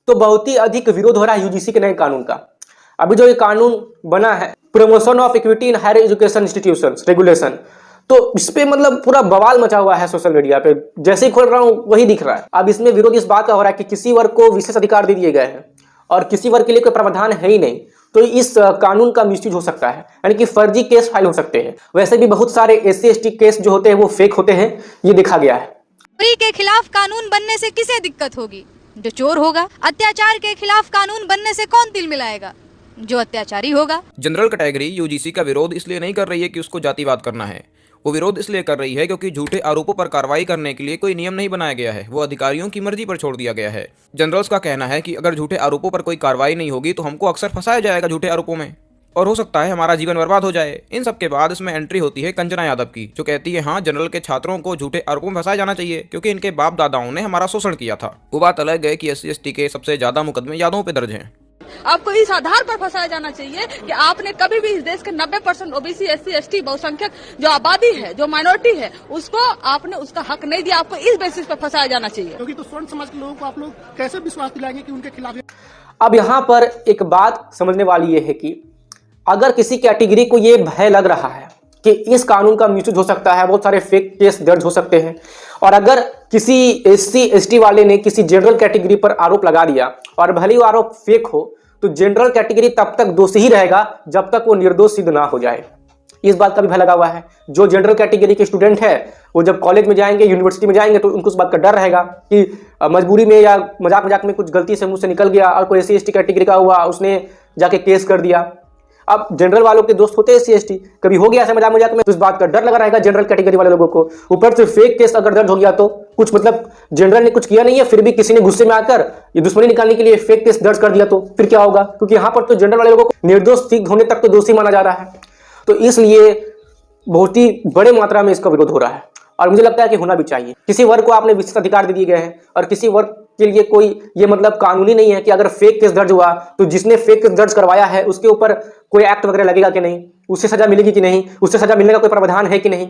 तो बहुत ही अधिक विरोध हो रहा है यूजीसी के नए कानून का। अभी जो ये कानून बना है promotion of equity in higher education institutions regulation, तो इस पे मतलब पूरा बवाल मचा हुआ है सोशल मीडिया पे। जैसे ही खोल रहा हूँ वही दिख रहा है। अब इसमें विरोध इस बात का हो रहा है कि किसी वर्ग को विशेष अधिकार दे दिए गए हैं और किसी वर्ग के लिए कोई प्रावधान है ही नहीं, तो इस कानून का मिसयूज हो सकता है, यानी कि फर्जी केस फाइल हो सकते हैं। वैसे भी बहुत सारे SC/ST केस जो होते हैं वो फेक होते हैं, ये देखा गया है। चोरी के खिलाफ कानून बनने से किसे दिक्कत होगी? जो चोर होगा। अत्याचार के खिलाफ कानून बनने से कौन दिल मिलाएगा? जो अत्याचारी होगा। जनरल कैटेगरी यूजीसी का विरोध इसलिए नहीं कर रही है कि उसको जातिवाद करना है, वो विरोध इसलिए कर रही है क्योंकि झूठे आरोपों पर कार्रवाई करने के लिए कोई नियम नहीं बनाया गया है, वो अधिकारियों की मर्जी पर छोड़ दिया गया है। जनरल्स का कहना है कि अगर झूठे आरोपों पर कोई कार्रवाई नहीं होगी तो हमको अक्सर फंसाया जाएगा झूठे आरोपों में और हो सकता है हमारा जीवन बर्बाद हो जाए। इन सब के बाद इसमें एंट्री होती है कंचना यादव की, जो कहती है हाँ जनरल के छात्रों को झूठे आरोपों में फंसाया जाना चाहिए क्योंकि इनके बाप दादाओं ने हमारा शोषण किया था। वो बात अलग है कि SC/ST के सबसे ज्यादा मुकदमे यादवों पे दर्ज हैं। आपको इस आधार पर फंसाया जाना चाहिए कि आपने कभी भी इस देश के 90% OBC SC/ST बहुसंख्यक जो आबादी है, जो माइनॉरिटी है, उसको आपने उसका हक नहीं दिया। आपको इस बेसिस पर फंसाया जाना चाहिए। क्योंकि तो स्वर्ण समाज के लोगों को आप लोग कैसे विश्वास दिलाएंगे कि उनके खिलाफ। अब यहाँ पर एक बात समझने वाली ये है कि अगर किसी कैटेगरी को ये भय लग रहा है कि इस कानून का मिसयूज हो सकता है, बहुत सारे फेक केस दर्ज हो सकते हैं, और अगर किसी SC/ST वाले ने किसी जनरल कैटेगरी पर आरोप लगा दिया और भले ही वो आरोप फेक हो, तो जनरल कैटेगरी तब तक दोषी ही रहेगा जब तक वो निर्दोष सिद्ध ना हो जाए। इस बात का भी भय लगा हुआ है। जो जनरल कैटेगरी के स्टूडेंट है वो जब कॉलेज में जाएंगे, यूनिवर्सिटी में जाएंगे, तो उनको उस बात का डर रहेगा कि मजबूरी में या मजाक में कुछ गलती से मुंह से निकल गया और कोई SC/ST कैटेगरी का हुआ, उसने जाके केस कर दिया। अब जनरल वालों के दोस्त होते हैं SC/ST, कभी हो गया ऐसे मजाक में, तो इस बात का डर लगा रहेगा जनरल कैटेगरी वाले लोगों को। ऊपर से फेक केस अगर दर्ज हो गया तो कुछ मतलब जनरल ने कुछ किया नहीं है, फिर भी किसी ने गुस्से में आकर ये दुश्मनी निकालने के लिए फेक केस दर्ज कर दिया, तो फिर क्या होगा? क्योंकि यहाँ पर तो जनरल वाले लोगों को निर्दोष सिद्ध होने तक तो दोषी माना जा रहा है। तो इसलिए बहुत ही बड़े मात्रा में इसका विरोध हो रहा है और मुझे लगता है कि होना भी चाहिए। किसी वर्ग को आपने विशेष अधिकार दे दिए गए हैं और किसी वर्ग के लिए कोई ये मतलब कानूनी नहीं है कि अगर फेक केस दर्ज हुआ तो जिसने फेक केस दर्ज करवाया है उसके ऊपर कोई एक्ट वगैरह लगेगा कि नहीं, उससे सजा मिलेगी कि नहीं, उससे सजा मिलने का कोई प्रावधान है कि नहीं।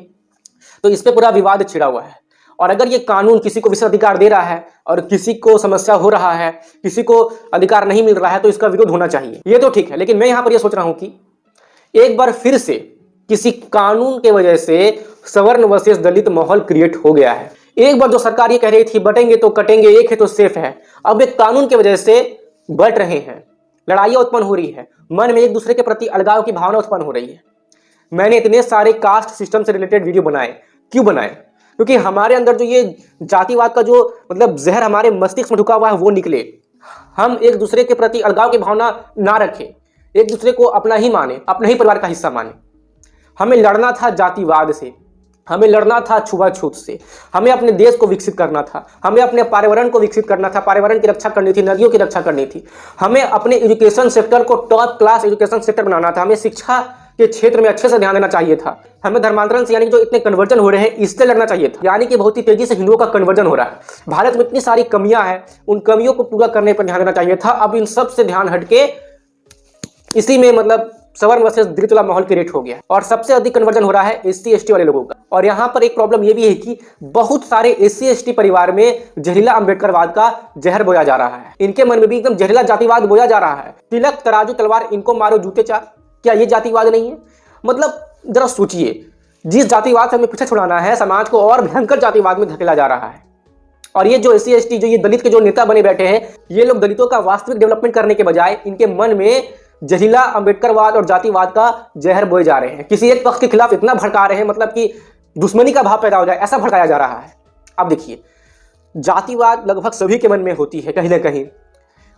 तो इस पे पूरा विवाद छिड़ा हुआ है। और अगर ये कानून किसी को विशेष अधिकार दे रहा है और किसी को समस्या हो रहा है, किसी को अधिकार नहीं मिल रहा है, तो इसका विरोध होना चाहिए, ये तो ठीक है। लेकिन मैं यहाँ पर यह सोच रहा हूँ कि एक बार फिर से किसी कानून के वजह से सवर्ण वर्सेस दलित माहौल क्रिएट हो गया है। एक बार जो सरकार ये कह रही थी बटेंगे तो कटेंगे, एक है तो सेफ है, अब एक कानून की वजह से बट रहे हैं, लड़ाइयां उत्पन्न हो रही है, मन में एक दूसरे के प्रति अलगाव की भावना उत्पन्न हो रही है। मैंने इतने सारे कास्ट सिस्टम से रिलेटेड वीडियो बनाए, क्यों बनाए? क्योंकि हमारे अंदर जो ये जातिवाद का जो मतलब जहर हमारे मस्तिष्क में ढुका हुआ है वो निकले, हम एक दूसरे के प्रति अलगाव की भावना ना रखें, एक दूसरे को अपना ही माने, अपने ही परिवार का हिस्सा माने। हमें लड़ना था जातिवाद से, हमें लड़ना था छुआछूत से, हमें अपने देश को विकसित करना था, हमें अपने पर्यावरण को विकसित करना था, पर्यावरण की रक्षा करनी थी, नदियों की रक्षा करनी थी, हमें अपने एजुकेशन सेक्टर को टॉप क्लास एजुकेशन सेक्टर बनाना था, हमें शिक्षा के क्षेत्र में अच्छे से ध्यान देना चाहिए था, हमें धर्मांतरण से यानी कि जो इतने कन्वर्जन हो रहे हैं इससे लड़ना चाहिए था। यानी कि बहुत ही तेजी से हिंदुओं का कन्वर्जन हो रहा है, भारत में इतनी सारी कमियां हैं, उन कमियों को पूरा करने पर ध्यान देना चाहिए था। अब इन सब से ध्यान हटके इसी में मतलब सवर्ण वर्सेस दलित वाला माहौल क्रिएट हो गया और सबसे अधिक कन्वर्जन हो रहा है SC/ST वाले लोगों का। और यहाँ पर एक प्रॉब्लम ये भी है कि बहुत सारे SC/ST परिवार में जहरीला अंबेडकरवाद का जहर बोया जा रहा है, इनके मन में भी एकदम जहरीला जातिवाद बोया जा रहा है। तिलक तराजू तलवार इनको मारो जूते चार, क्या ये जातिवाद नहीं है? मतलब जरा सोचिए, जिस जातिवाद से हमें पीछे छुड़ाना है, समाज को और भयंकर जातिवाद में धकेला जा रहा है। और ये जो SC/ST जो ये दलित के जो नेता बने बैठे हैं, ये लोग दलितों का वास्तविक डेवलपमेंट करने के बजाय इनके मन में जहरीला अंबेडकरवाद और जातिवाद का जहर बोए जा रहे हैं। किसी एक पक्ष के खिलाफ इतना भड़का रहे हैं मतलब कि दुश्मनी का भाव पैदा हो जाए, ऐसा भड़काया जा रहा है। अब देखिए, जातिवाद लगभग सभी के मन में होती है कहीं ना कहीं।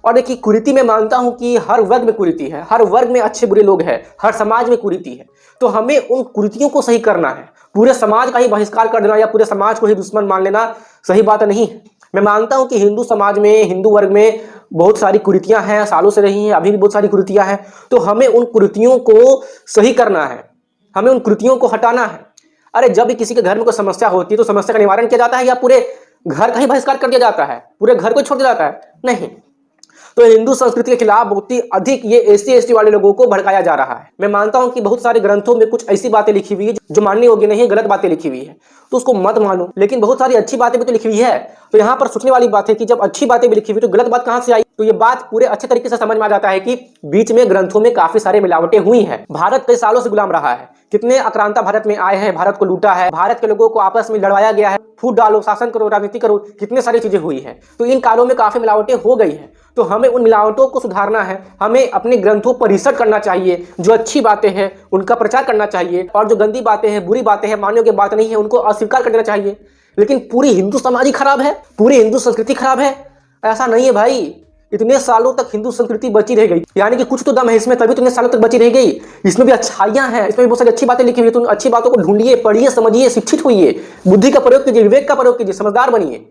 और देखिए, कुरीति मैं मानता हूं कि हर वर्ग में कुरीति है, हर वर्ग में अच्छे बुरे लोग हैं, हर समाज में कुरीति है। तो हमें उन कुरीतियों को सही करना है। पूरे समाज का ही बहिष्कार कर देना या पूरे समाज को ही दुश्मन मान लेना सही बात नहीं है। मैं मानता हूं कि हिंदू समाज में, हिंदू वर्ग में बहुत सारी कुरीतियां हैं, सालों से रही हैं, अभी भी बहुत सारी कुरीतियां हैं। तो हमें उन कुरीतियों को सही करना है, हमें उन कुरीतियों को हटाना है। अरे जब भी किसी के घर में कोई समस्या होती है तो समस्या का निवारण किया जाता है या पूरे घर का ही बहिष्कार कर दिया जाता है, पूरे घर को छोड़ दिया जाता है? नहीं। तो हिंदू संस्कृति के खिलाफ बहुत ही अधिक ये SC/ST वाले लोगों को भड़काया जा रहा है। मैं मानता हूं कि बहुत सारे ग्रंथों में कुछ ऐसी बातें लिखी हुई है जो माननी होगी नहीं, गलत बातें लिखी हुई है, तो उसको मत मानो। लेकिन बहुत सारी अच्छी बातें भी तो लिखी हुई है। तो यहाँ पर सोचने वाली बात है कि जब अच्छी बातें भी लिखी हुई तो गलत बात कहाँ से आई? तो ये बात पूरे अच्छे तरीके से समझ में आ जाता है कि बीच में ग्रंथों में काफी सारे मिलावटें हुई हैं। भारत कई सालों से गुलाम रहा है, कितने आक्रांता भारत में आए हैं, भारत को लूटा है, भारत के लोगों को आपस में लड़वाया गया है, फूट डालो, शासन करो, राजनीति करो, कितने सारी चीजें हुई हैं। तो इन कालों में काफी मिलावटें हो गई हैं, तो हमें उन मिलावटों को सुधारना है। हमें अपने ग्रंथों पर रिसर्च करना चाहिए, जो अच्छी बातें हैं उनका प्रचार करना चाहिए, और जो गंदी बातें हैं, बुरी बातें हैं, मानने की बात नहीं है, उनको अस्वीकार कर देना चाहिए। लेकिन पूरी हिंदू समाज ही खराब है, पूरी हिंदू संस्कृति खराब है, ऐसा नहीं है भाई। इतने सालों तक हिंदू संस्कृति बची रह गई, यानी कि कुछ तो दम है इसमें, तभी तो इतने सालों तक बची रह गई। इसमें भी अच्छाइयां हैं, इसमें भी बहुत सारी अच्छी बातें लिखी हुई है। तो अच्छी बातों को ढूंढिए, पढ़िए, समझिए, शिक्षित होइए, बुद्धि का प्रयोग कीजिए, विवेक का प्रयोग कीजिए, समझदार बनिए।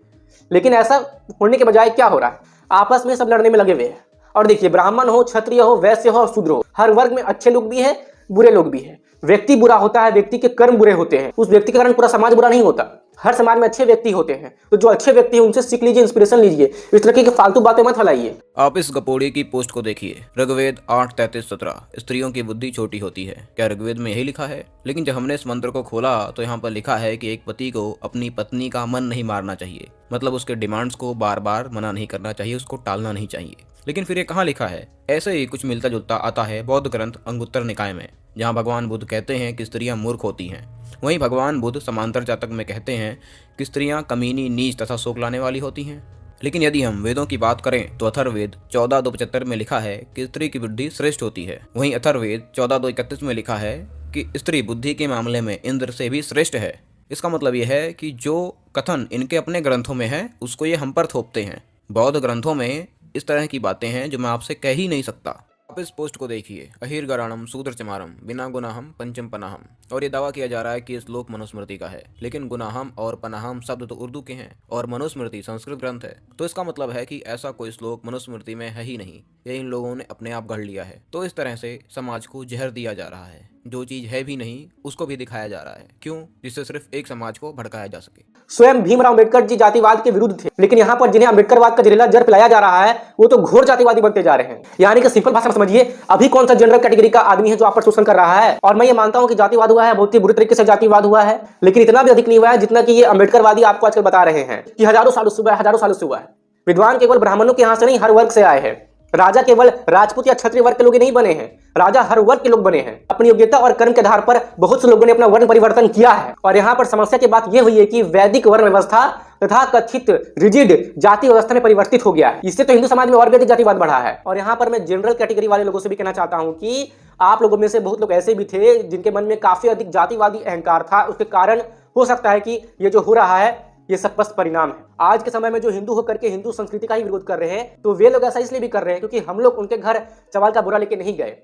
लेकिन ऐसा होने के बजाय क्या हो रहा है, आपस में सब लड़ने में लगे हुए हैं। और देखिए, ब्राह्मण हो, क्षत्रिय हो, वैश्य हो और शूद्र हो, हर वर्ग में अच्छे लोग भी हैं, बुरे लोग भी हैं। व्यक्ति बुरा होता है, व्यक्ति के कर्म बुरे होते हैं, उस व्यक्ति के कारण पूरा समाज बुरा नहीं होता। हर समाज में अच्छे व्यक्ति होते हैं, तो जो अच्छे व्यक्ति हैं उनसे सीख लीजिए, इंस्पिरेशन लीजिए, इस तरह की फालतू बातें मत फैलाइए। आप इस गपोड़ी की पोस्ट को देखिए, ऋग्वेद 8:33-17, स्त्रियों की बुद्धि छोटी होती है। क्या ऋग्वेद में यही लिखा है? लेकिन जब हमने इस मंत्र को खोला तो यहाँ पर लिखा है कि एक पति को अपनी पत्नी का मन नहीं मारना चाहिए, मतलब उसके डिमांड्स को बार बार मना नहीं करना चाहिए, उसको टालना नहीं चाहिए। लेकिन फिर ये कहाँ लिखा है? ऐसे ही कुछ मिलता जुलता आता है बौद्ध ग्रंथ अंगुत्तर निकाय में, जहाँ भगवान बुद्ध कहते हैं कि स्त्रियां मूर्ख होती हैं। वहीं भगवान बुद्ध समांतर जातक में कहते हैं कि स्त्रियां कमीनी, नीच तथा शोक लाने वाली होती हैं। लेकिन यदि हम वेदों की बात करें तो अथर्ववेद 14:275 में लिखा है कि स्त्री की बुद्धि श्रेष्ठ होती है। वहीं अथर्ववेद 14:231 में लिखा है कि स्त्री बुद्धि के मामले में इंद्र से भी श्रेष्ठ है। इसका मतलब यह है कि जो कथन इनके अपने ग्रंथों में है उसको ये हम पर थोपते हैं। बौद्ध ग्रंथों में इस तरह की बातें हैं जो मैं आपसे कह ही नहीं सकता। आप इस पोस्ट को देखिए, अहिर्गराणम शूद्र चमारम बिना गुनाहम पंचम पनाहम, और ये दावा किया जा रहा है कि इस श्लोक मनुस्मृति का है। लेकिन गुनाहम और पनाहम शब्द तो उर्दू के हैं और मनुस्मृति संस्कृत ग्रंथ है, तो इसका मतलब है कि ऐसा कोई श्लोक मनुस्मृति में है ही नहीं, ये इन लोगों ने अपने आप गढ़ लिया है। तो इस तरह से समाज को जहर दिया जा रहा है, जो चीज है भी नहीं उसको भी दिखाया जा रहा है। क्यों? जिससे सिर्फ एक समाज को भड़काया जा सके। स्वयं भीमराव अम्बेडकर जी जातिवाद के विरुद्ध थे, लेकिन यहाँ पर जिन्हें अम्बेडकरवाद का जहरीला जहर पिलाया जा रहा है वो तो घोर जातिवादी बनते जा रहे हैं। यानी कि सिंपल भाषा में समझिए, अभी कौन सा जनरल कैटेगरी का आदमी है जो आप पर शोषण कर रहा है। और मैं ये मानता हूं कि जातिवाद हुआ है, बहुत ही बुरी तरीके से जातिवाद हुआ है, लेकिन इतना भी अधिक नहीं हुआ है जितना कि ये अम्बेडकरवादी आपको आजकल बता रहे हैं कि हजारों सालों से हुआ है। विद्वान केवल ब्राह्मणों के यहाँ से नहीं, हर वर्ग से आए हैं। राजा केवल राजपूत या क्षत्रिय वर्ग के लोग नहीं बने हैं, राजा हर वर्ग के लोग बने हैं। अपनी योग्यता और कर्म के आधार पर बहुत से लोगों ने अपना वर्ण परिवर्तन किया है। और यहाँ पर समस्या की बात यह हुई है कि वैदिक वर्ण व्यवस्था तथा कथित रिजिड जाति व्यवस्था में परिवर्तित हो गया है। इससे तो हिंदू समाज में और भी अधिक जातिवाद बढ़ा है। और यहाँ पर मैं जनरल कैटेगरी वाले लोगों से भी कहना चाहता हूँ कि आप लोगों में से बहुत लोग ऐसे भी थे जिनके मन में काफी अधिक जातिवादी अहंकार था। उसके कारण हो सकता है कि ये जो हो रहा है ये स्पष्ट परिणाम है। आज के समय में जो हिंदू होकर के हिंदू संस्कृति का ही विरोध कर रहे हैं, तो वे लोग ऐसा इसलिए भी कर रहे हैं क्योंकि हम लोग उनके घर चावल का बुरा लेके नहीं गए।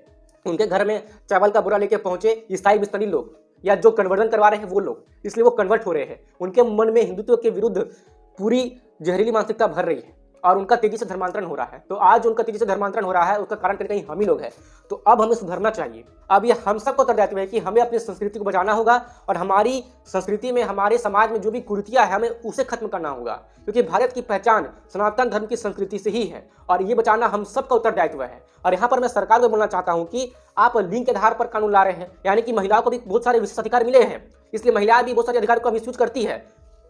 उनके घर में चावल का बुरा लेके पहुंचे ईसाई मिस्त्री लोग या जो कन्वर्जन करवा रहे हैं वो लोग, इसलिए वो कन्वर्ट हो रहे हैं। उनके मन में हिंदुत्व के विरुद्ध पूरी जहरीली मानसिकता भर रही है और उनका तेजी से धर्मांतरण हो रहा है। तो आज उनका तेजी से धर्मांतरण हो रहा है, उसका कारण कहीं हम ही लोग हैं। तो अब हमें सुधरना चाहिए। अब ये हम सबको उत्तरदायित्व है कि हमें अपनी संस्कृति को बचाना होगा और हमारी संस्कृति में, हमारे समाज में जो भी कुरीतियां है हमें उसे खत्म करना होगा, क्योंकि भारत की पहचान सनातन धर्म की संस्कृति से ही है और ये बचाना हम सबका उत्तरदायित्व है। और यहाँ पर मैं सरकार को बोलना चाहता हूँ कि आप लिंग के आधार पर कानून ला रहे हैं, यानी कि महिलाओं को भी बहुत सारे विशेष अधिकार मिले हैं, इसलिए महिलाएं भी बहुत सारे अधिकार का मिसयूज करती है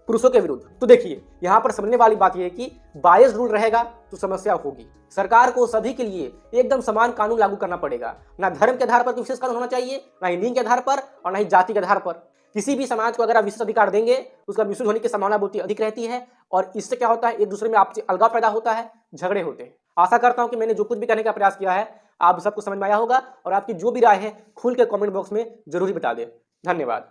पुरुषों के विरुद्ध। तो देखिए, यहाँ पर समझने वाली बात यह है कि बायस रूल रहेगा तो समस्या होगी। सरकार को सभी के लिए एकदम समान कानून लागू करना पड़ेगा। ना धर्म के आधार पर कोई विशेष कानून होना चाहिए, ना ही लिंग के आधार पर और ना ही जाति के आधार पर। किसी भी समाज को अगर आप विशेष अधिकार देंगे उसका मिसयूज होने की संभावना बहुत अधिक रहती है और इससे क्या होता है, एक दूसरे में आपसी अलगाव पैदा होता है, झगड़े होते हैं। आशा करता हूं कि मैंने जो कुछ भी कहने का प्रयास किया है आप सबको समझ में आया होगा और आपकी जो भी राय है खुल के कमेंट बॉक्स में जरूर बता दें। धन्यवाद।